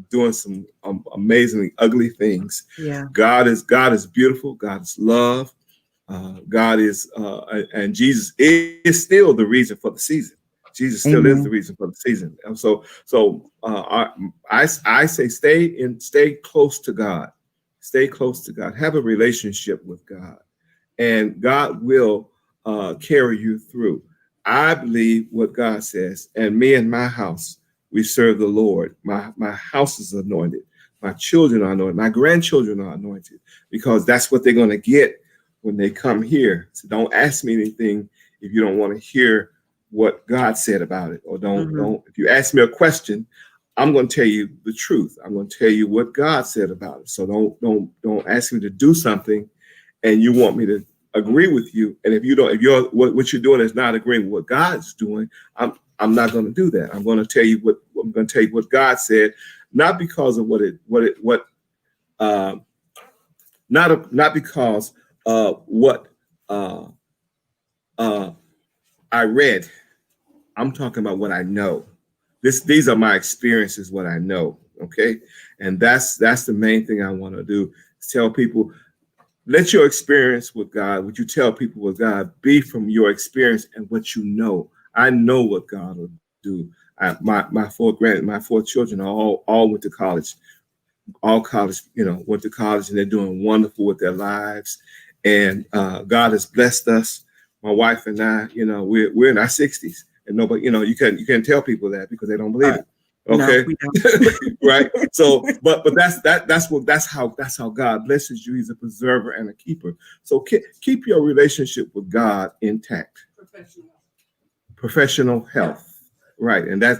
S4: doing some amazingly ugly things.
S1: Yeah.
S4: God is beautiful. God is love. God is and Jesus is still the reason for the season. Jesus still is the reason for the season. And so I say stay close to God. Stay close to God. Have a relationship with God, and God will carry you through. I believe what God says, and me and my house, we serve the Lord. My house is anointed. My children are anointed. My grandchildren are anointed, because that's what they're going to get when they come here. So don't ask me anything if you don't want to hear what God said about it, or don't. If you ask me a question, I'm going to tell you the truth. I'm going to tell you what God said about it. So don't ask me to do something, and you want me to agree with you. And if what you're doing is not agreeing with what God's doing, I'm not going to do that. I'm going to tell you what God said, not because of not because of what I read. I'm talking about what I know. These are my experiences, what I know. Okay, and that's the main thing I want to do. Is tell people. Let your experience with God, what you tell people with God, be from your experience and what you know. I know what God will do. My four children all went to college. All college, went to college, and they're doing wonderful with their lives. And God has blessed us. My wife and I, we're in our 60s, and nobody, you can't tell people that because they don't believe it. Okay. No, right. So, but that's how God blesses you. He's a preserver and a keeper. So keep your relationship with God intact. Professional health. Right. And that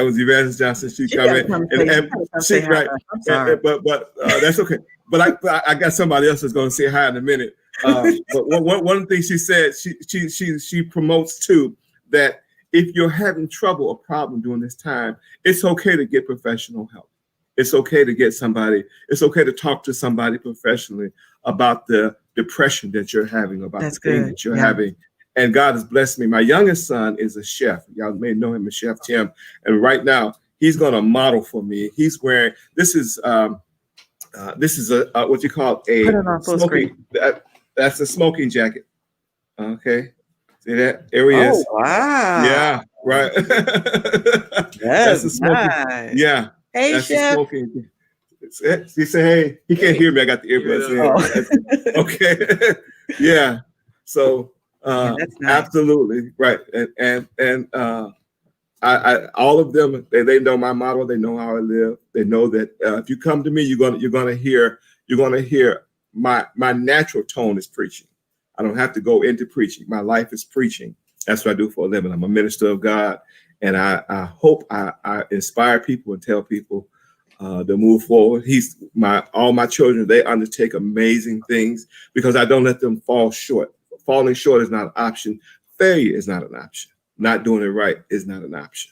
S4: was Evangelist Johnson. She come in and she, right. But that's okay. But I got somebody else that's going to say hi in a minute. But one thing she said, she promotes too, that if you're having trouble or problem during this time, it's okay to get professional help. It's okay to get somebody. It's okay to talk to somebody professionally about the depression that you're having, about the thing that you're having. And God has blessed me. My youngest son is a chef. Y'all may know him as Chef Tim. And right now, he's going to model for me. He's wearing, this is This is a what you call
S1: Put it on full
S4: smoking. That's a smoking jacket. Okay, see that? There he is.
S1: Wow.
S4: Yeah, right. That's
S1: That's
S4: a smoking.
S1: nice.
S4: Yeah,
S1: Hey,
S4: that's a
S1: Chef.
S4: smoking. He said, "Hey, he can't hear me. I got the earbuds in."
S1: Oh.
S4: Okay, yeah. So
S1: Yeah, that's nice.
S4: absolutely right, and I all of them they know my motto. They know how I live. They know that if you come to me, you're gonna hear my natural tone is preaching. I don't have to go into preaching. My life is preaching. That's what I do for a living. I'm a minister of God, and I hope I inspire people and tell people to move forward. All my children, they undertake amazing things because I don't let them fall short. Falling short is not an option. Failure is not an option. Not doing it right is not an option.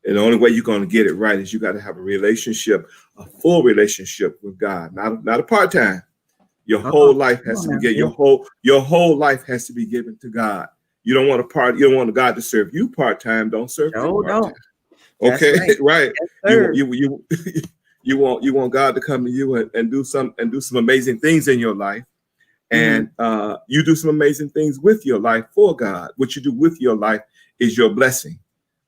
S4: And the only way you're going to get it right is you got to have a relationship, a full relationship with God, not a part-time. Your whole life has to be given. Your whole life has to be given to God. You don't want God to serve you part-time. Don't serve him part-time. Okay, right.
S1: Yes,
S4: You want God to come to you and do some amazing things in your life. And you do some amazing things with your life for God. What you do with your life is your blessing.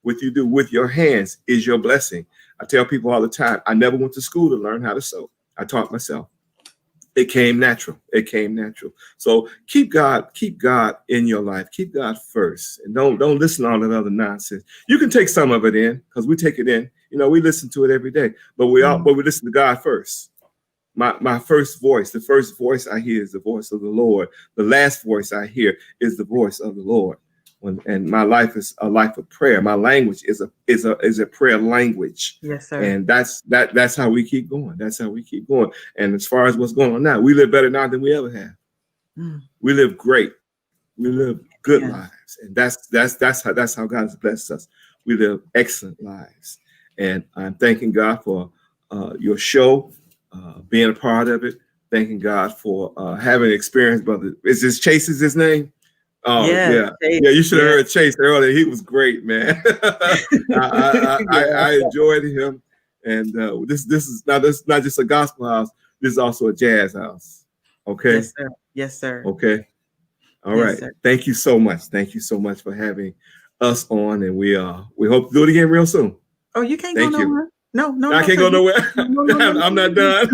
S4: What you do with your hands is your blessing. I tell people all the time, I never went to school to learn how to sew. I taught myself. It came natural. So keep God in your life. Keep God first, and don't listen to all that other nonsense. You can take some of it in because we take it in. We listen to it every day, but we listen to God first. My first voice, the first voice I hear is the voice of the Lord. The last voice I hear is the voice of the Lord. And my life is a life of prayer. My language is a prayer language.
S1: Yes, sir.
S4: And that's how we keep going. That's how we keep going. And as far as what's going on now, we live better now than we ever have. We live great. We live good lives. And that's how God has blessed us. We live excellent lives. And I'm thanking God for your show, being a part of it. Thanking God for having experience, brother. Is this Chase's his name? Oh yeah. You should have heard Chase earlier. He was great, man. I enjoyed him, and this is not just a gospel house. This is also a jazz house. Okay.
S1: Yes, sir. Yes, sir.
S4: Okay. All right. Sir. Thank you so much. Thank you so much for having us on, and we hope to do it again real soon.
S1: Oh, you can't go nowhere. No,
S4: I can't go nowhere. I'm not done.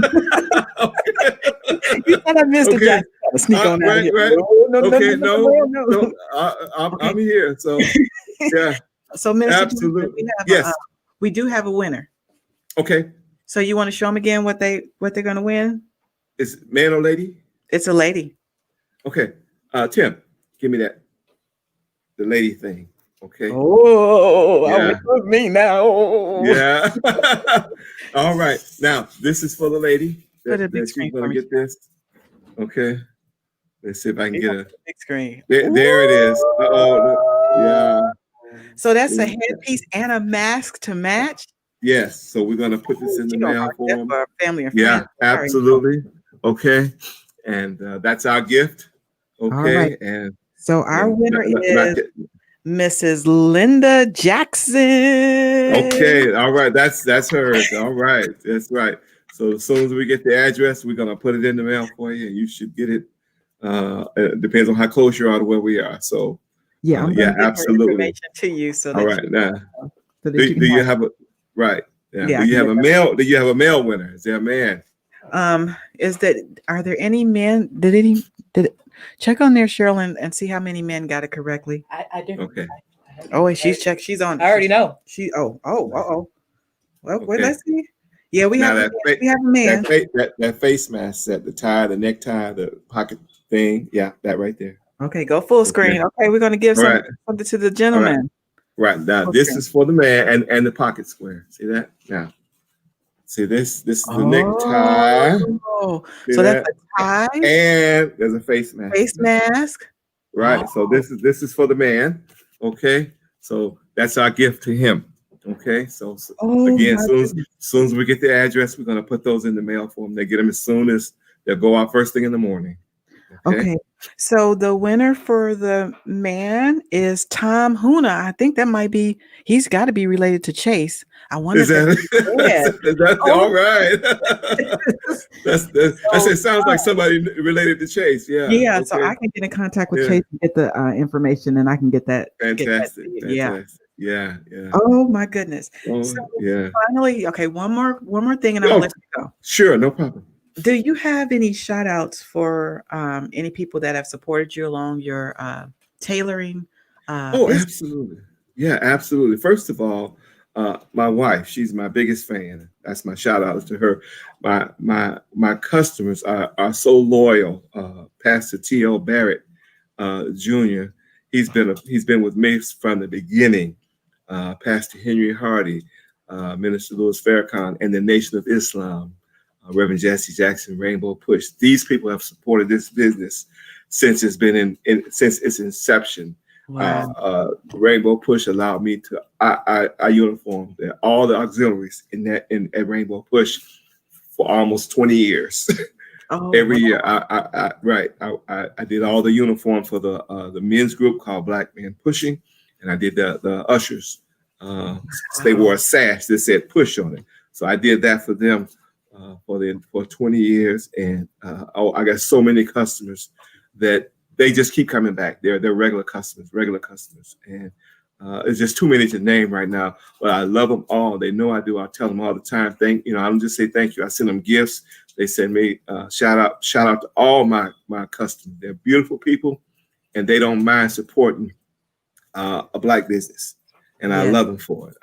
S1: You thought I missed it, Jack. Sneak on out here.
S4: No. I'm here. So yeah.
S1: So Minister,
S4: absolutely.
S1: We do have a winner.
S4: Okay.
S1: So you want to show them again what they're going to win?
S4: Is it man or lady?
S1: It's a lady.
S4: Okay. Tim, give me the lady thing. Okay.
S1: Oh, yeah. With me now.
S4: Yeah. All right. Now this is for the lady.
S1: Put a big screen for me.
S4: Get this. Okay. Let's see if I can get a
S1: big screen.
S4: There it is. Yeah.
S1: So that's a headpiece and a mask to match.
S4: Yes. So we're gonna put this in the mail for them.
S1: For family and
S4: friends.
S1: Yeah,
S4: absolutely. Okay. And that's our gift. Okay.
S1: Right.
S4: And
S1: so our winner is Mrs. Linda Jackson.
S4: Okay. All right. That's hers. All right. That's right. So as soon as we get the address, we're gonna put it in the mail for you, and you should get it. It depends on how close you are to where we are. So
S1: yeah,
S4: absolutely.
S1: Information to you. So
S4: all right. Now, do you have a right? Yeah. Do you have a male? Do you have a male winner? Is there a man?
S1: Are there any men? Did check on there, Cheryl, and see how many men got it correctly?
S3: I do.
S4: Okay.
S1: Oh, she's checked. She's on.
S3: I already know.
S1: Well, wait, let's see. Yeah, we have a man.
S4: That face mask set, the tie, the necktie, the pocket thing. Yeah, that right there.
S1: Okay, go full screen. Okay, we're going to give something to the gentleman.
S4: Right. Now, this is for the man and the pocket square. See that? Now, see this? This is the necktie.
S1: Oh, so that's a tie.
S4: And there's a face mask.
S1: Face mask.
S4: Right. So this is for the man. Okay. So that's our gift to him. Okay, so again, as soon as we get the address, we're gonna put those in the mail for them. They get them as soon as they'll go out first thing in the morning.
S1: Okay. So the winner for the man is Tom Huna. I think that might be, he's got to be related to Chase. I wonder
S4: Is
S1: if
S4: that,
S1: yeah.
S4: that's
S1: Oh.
S4: all right? That
S1: So,
S4: sounds like somebody related to Chase. Yeah.
S1: yeah, so
S4: Okay.
S1: I can get in contact with
S4: Yeah.
S1: Chase and get the information, and I can get that.
S4: Fantastic.
S1: Yeah.
S4: Fantastic. Yeah. Yeah.
S1: Oh my goodness.
S4: Oh,
S1: So
S4: yeah.
S1: finally, okay, one more thing, and I'm gonna let you go.
S4: Sure. No problem.
S1: Do you have any shout outs for any people that have supported you along your tailoring? Business?
S4: Absolutely. Yeah, absolutely. First of all, my wife, she's my biggest fan. That's my shout out to her. My customers are so loyal. Pastor T.O. Barrett Jr. He's been with me from the beginning. Pastor Henry Hardy, Minister Louis Farrakhan, and the Nation of Islam, Reverend Jesse Jackson, Rainbow Push. These people have supported this business since it's been since its inception.
S1: Wow.
S4: Rainbow Push allowed me to I uniform all the auxiliaries at Rainbow Push for almost 20 years.
S1: Oh,
S4: Every
S1: wow.
S4: year, I did all the uniform for the men's group called Black Men Pushing, and I did the ushers. They wore a sash that said "Push" on it, so I did that for them for 20 years, and I got so many customers that they just keep coming back. They're regular customers, and it's just too many to name right now. But I love them all. They know I do. I tell them all the time. I don't just say thank you. I send them gifts. They send me shout out to all my customers. They're beautiful people, and they don't mind supporting a Black business. And I love them for it.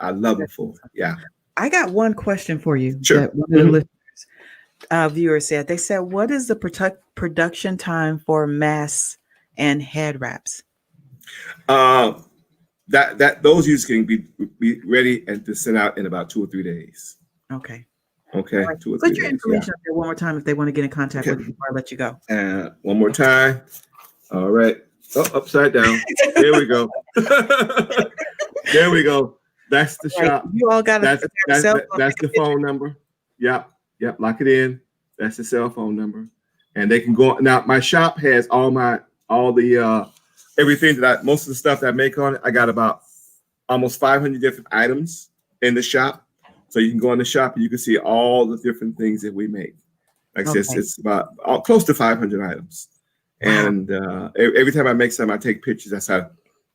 S4: Yeah.
S1: I got one question for you.
S4: Sure.
S1: That one of the listeners, viewers said. They said, "What is the production time for masks and head wraps?"
S4: That those usually can be ready and to send out in about 2 or 3 days.
S1: Okay.
S4: Okay.
S1: Right.
S4: 2 or 3
S1: Put your
S4: days.
S1: information up there one more time if they want to get in contact with you before I let you go.
S4: One more time. All right. Oh, upside down. There we go. There we go. That's the shop.
S1: You all got
S4: that's the phone number. Yep. Lock it in. That's the cell phone number. And they can go now. My shop has all the everything most of the stuff that I make on it. I got about almost 500 different items in the shop. So you can go in the shop and you can see all the different things that we make. Like I said, it's about close to 500 items. Wow. And every time I make something, I take pictures. That's how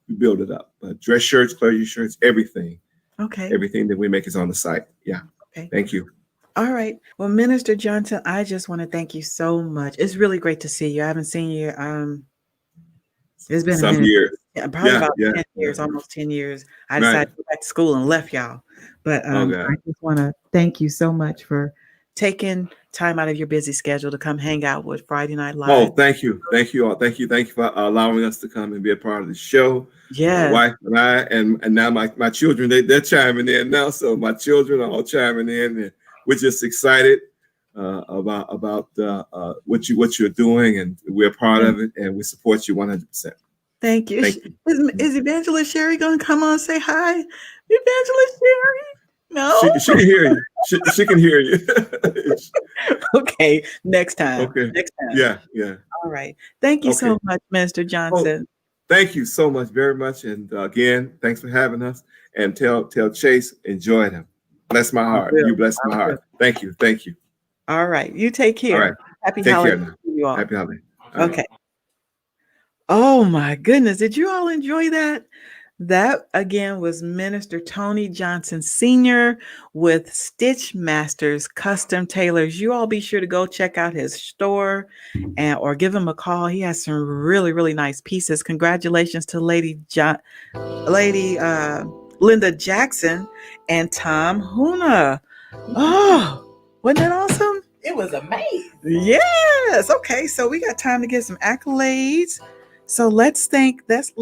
S4: we build it up. Dress shirts, closure shirts, everything.
S1: Okay.
S4: Everything that we make is on the site. Yeah. Okay. Thank you.
S1: All right. Well, Minister Johnson, I just want to thank you so much. It's really great to see you. I haven't seen you. It's been
S4: some years.
S1: Yeah, probably about 10 years, almost 10 years. I decided to go back to school and left y'all. But I just want to thank you so much for taking time out of your busy schedule to come hang out with Friday Night Live.
S4: Oh, thank you. Thank you all. Thank you for allowing us to come and be a part of the show.
S1: Yeah.
S4: My wife and I, and now my children, they're chiming in now. So my children are all chiming in, and we're just excited about what you're doing, and we're a part of it, and we support you 100%.
S1: Thank you. Is Evangelist Sherry going to come on and say hi? Evangelist Sherry? No.
S4: She can hear you. She can hear you.
S1: Okay. Next time.
S4: Okay.
S1: Next time.
S4: Yeah.
S1: All right. Thank you so much, Minister Johnson.
S4: Thank you so much, very much. And again, thanks for having us. And tell Chase, enjoy them. Bless my heart. You bless my heart. Thank you.
S1: All right. You take care.
S4: All right.
S1: Happy holidays to you all.
S4: Happy holidays.
S1: Okay. Oh my goodness. Did you all enjoy that? That again was Minister Tony Johnson Sr. with Stitchmasters Custom Tailors. You all be sure to go check out his store or give him a call. He has some really, really nice pieces. Congratulations to Lady Linda Jackson and Tom Huna. Oh, wasn't that awesome?
S3: It was amazing.
S1: Yes. Okay. So we got time to get some accolades. So let's thank first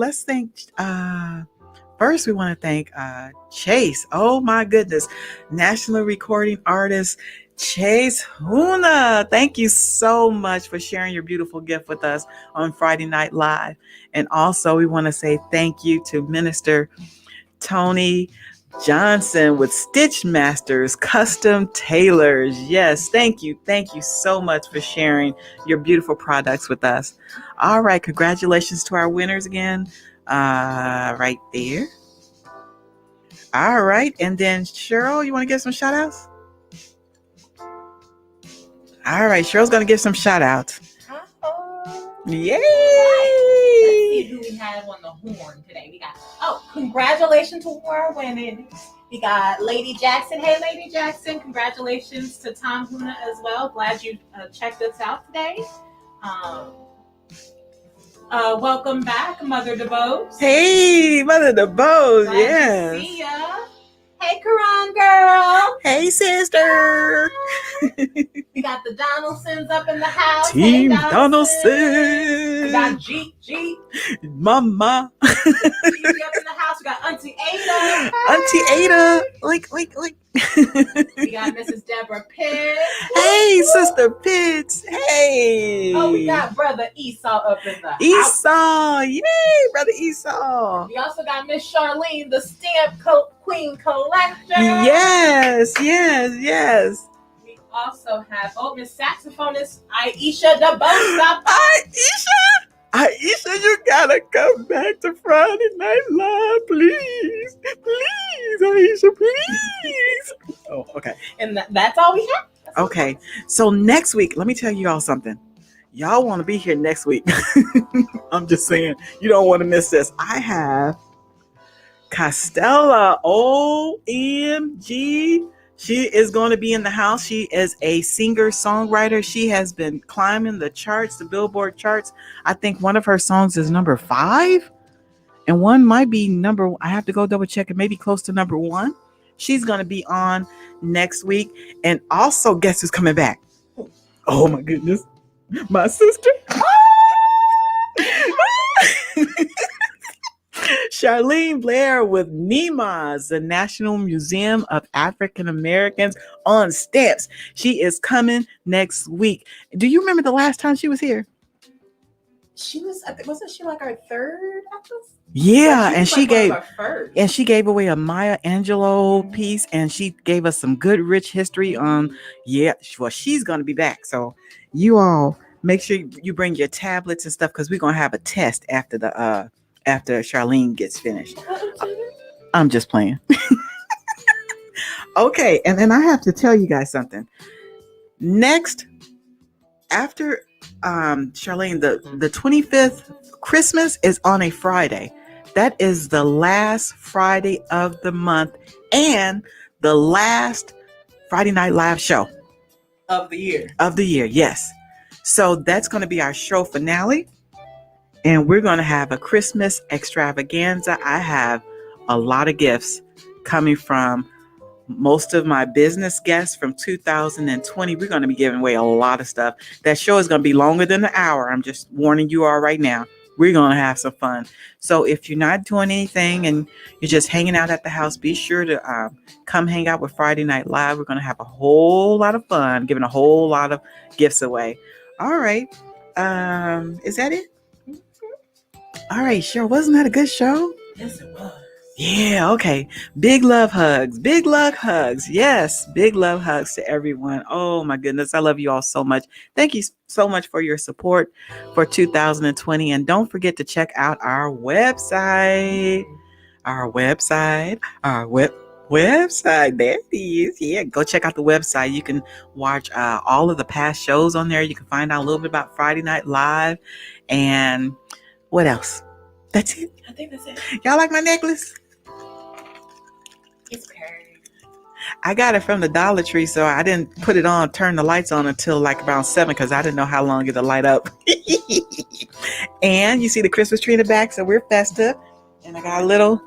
S1: we want to thank Chase. Oh my goodness. National recording artist Chase Huna. Thank you so much for sharing your beautiful gift with us on Friday Night Live. And also we want to say thank you to Minister Tony Johnson with Stitchmasters Custom Tailors. Yes, thank you. Thank you so much for sharing your beautiful products with us. All right, congratulations to our winners again. Right there. All right, and then Cheryl, you want to give some shout outs? All right, Cheryl's going to give some shout outs. Yay!
S3: Let's see who we have on the horn today. We got, congratulations to our women. We got Lady Jackson. Hey, Lady Jackson. Congratulations to Tom Huna as well. Glad you checked us out today. Welcome back, Mother DeBose.
S1: Hey, Mother DeBose.
S3: Glad
S1: Yes.
S3: to see ya. Hey, Karan girl.
S1: Hey, sister.
S3: We got the Donaldsons up in the house.
S1: Team
S3: Hey,
S1: Donaldson.
S3: We got G.
S1: Mama.
S3: She up in the house. We got Auntie Ada.
S1: Auntie Ada. Like.
S3: We got Mrs. Deborah Pitt.
S1: Hey, Sister Pitts. Hey.
S3: Oh, we got Brother Esau up in the house.
S1: Esau. Yay, Brother Esau.
S3: We also got Miss Charlene, the stamp queen collector.
S1: Yes.
S3: We also have Miss Saxophonist Aisha DeBosa.
S1: Aisha, you gotta come back to Friday Night Live, please, Aisha, please. Oh, okay.
S3: And that's all we have.
S1: Okay, so next week, let me tell you all something. Y'all want to be here next week. I'm just saying, you don't want to miss this. I have Costella, OMG. She is going to be in the house. She is a singer-songwriter. She has been climbing the charts, the Billboard charts. I think one of her songs is number 5. And one might be I have to go double check it, maybe close to number 1. She's going to be on next week. And also, guess who's coming back? Oh, my goodness. My sister. Charlene Blair with NEMAS, the National Museum of African Americans on Stamps. She is coming next week. Do you remember the last time she was here?
S3: Wasn't she like our third actress?
S1: Yeah, and she gave away a Maya Angelou piece, and she gave us some good rich history on she's gonna be back. So you all make sure you bring your tablets and stuff, because we're gonna have a test after Charlene gets finished. I'm just playing. Okay, and then I have to tell you guys something. Next, after Charlene, the 25th, Christmas is on a Friday. That is the last Friday of the month and the last Friday Night Live show
S3: of the year.
S1: Yes. So that's going to be our show finale. And we're going to have a Christmas extravaganza. I have a lot of gifts coming from most of my business guests from 2020. We're going to be giving away a lot of stuff. That show is going to be longer than an hour. I'm just warning you all right now. We're going to have some fun. So if you're not doing anything and you're just hanging out at the house, be sure to come hang out with Friday Night Live. We're going to have a whole lot of fun, giving a whole lot of gifts away. All right. Is that it? All right, sure. Wasn't that a good show?
S3: Yes, it was.
S1: Yeah, okay. Big love hugs. Yes, big love hugs to everyone. Oh my goodness, I love you all so much. Thank you so much for your support for 2020. And don't forget to check out our website. Website. There it is. Yeah, go check out the website. You can watch all of the past shows on there. You can find out a little bit about Friday Night Live. And what else? That's it.
S3: I think that's it.
S1: Y'all like my necklace?
S3: It's curved.
S1: I got it from the Dollar Tree, so I didn't turn the lights on until like around 7, because I didn't know how long it'll light up. And you see the Christmas tree in the back, so we're festive. And I got a little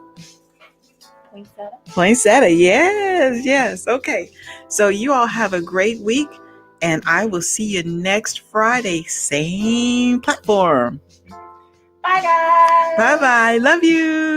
S1: poinsettia. Yes. Okay. So you all have a great week, and I will see you next Friday, same platform.
S3: Bye, guys.
S1: Bye-bye. Love you.